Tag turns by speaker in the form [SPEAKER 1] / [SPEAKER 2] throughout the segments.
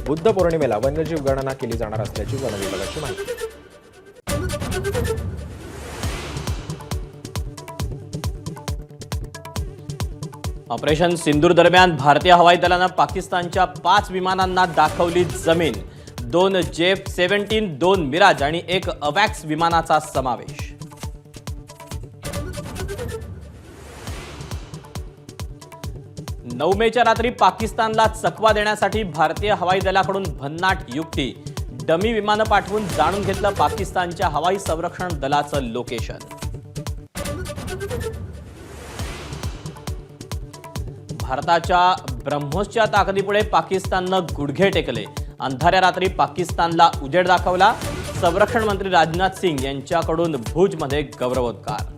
[SPEAKER 1] बुद्ध पौर्णिमेला वन्यजीव गणना केली जाणार असल्याची वन विभागाची माहिती।
[SPEAKER 2] ऑपरेशन सिंदूर दरम्यान भारतीय हवाई दलानं पाकिस्तानच्या 5 विमानांना दाखवली जमीन। 2 J-17, 2 मिराज आणि 1 अवॅक्स विमानाचा समावेश। 9 मेच्या रात्री पाकिस्तानला चकवा देण्यासाठी भारतीय हवाई दलाकडून भन्नाट युक्ती। डमी विमानं पाठवून जाणून घेतलं पाकिस्तानच्या हवाई संरक्षण दलाचं लोकेशन। भारताच्या ब्रह्मोसच्या ताकदीपुढे पाकिस्ताननं गुडघे टेकले। अंधाऱ्या रात्री पाकिस्तानला उजेड दाखवला। संरक्षण मंत्री राजनाथ सिंग यांच्याकडून भुजमध्ये गौरवोद्गार।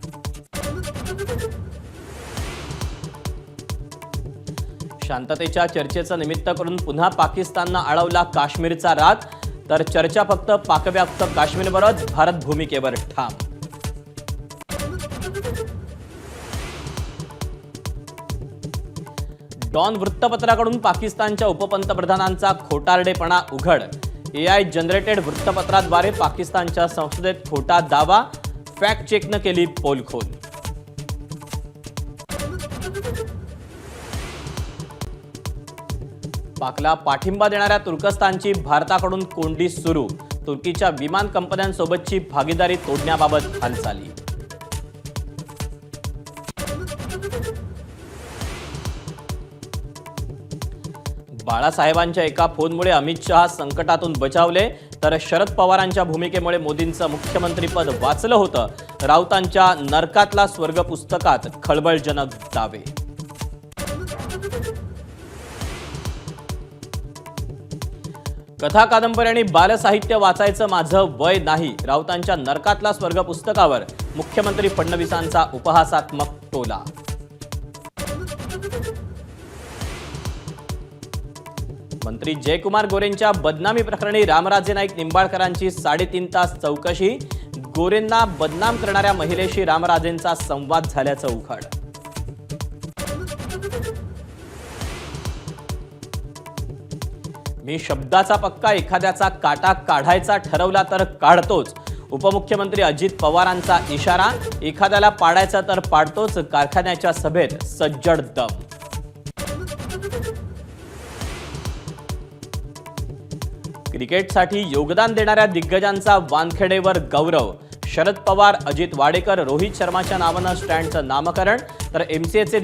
[SPEAKER 2] शांततेच्या चर्चेचं निमित्त करून पुन्हा पाकिस्ताननं अडवला काश्मीरचा राग, तर चर्चा फक्त पाकव्याप्त काश्मीरवरच, भारत भूमिकेवर ठाम। डॉन वृत्तपत्राकडून पाकिस्तानच्या उपपंतप्रधानांचा खोटारडेपणा उघड। AI जनरेटेड वृत्तपत्राद्वारे पाकिस्तानच्या संसदेत खोटा दावा, फॅक्ट चेकनं केली पोलखोल। पाकला पाठिंबा देणाऱ्या तुर्कस्तानची भारताकडून कोंडी सुरू। तुर्कीच्या विमान कंपन्यांसोबतची भागीदारी तोडण्याबाबत हालचाली। बाळासाहेबांच्या एका फोनमुळे अमित शहा संकटातून बचावले, तर शरद पवारांच्या भूमिकेमुळे मोदींचं मुख्यमंत्रीपद वाचलं होतं। राऊतांच्या नरकातला स्वर्ग पुस्तकात खळबळजनक दावे। कथा, कादंबरी आणि बालसाहित्य वाचायचं माझं वय नाही। राऊतांच्या नरकातला स्वर्ग पुस्तकावर मुख्यमंत्री फडणवीसांचा उपहासात्मक टोला। मंत्री जयकुमार गोरेंच्या बदनामी प्रकरणी रामराजे नाईक निंबाळकरांची 3.5 तास चौकशी। गोरेंना बदनाम करणाऱ्या महिलेशी रामराजेंचा संवाद झाल्याचं उघड। मी शब्दाचा पक्का, एखाद्याचा काटा काढायचा ठरवला तर काढतोच। उपमुख्यमंत्री अजित पवारांचा इशारा, एखाद्याला पाडायचा तर पाडतोच। कारखान्याच्या सभेत सज्जड दम। क्रिकेटसाठी योगदान देणाऱ्या दिग्गजांचा वानखेडेवर गौरव। शरद पवार, अजित वाडेकर, रोहित शर्माच्या नावानं स्टँडचं नामकरण, तर MCAचे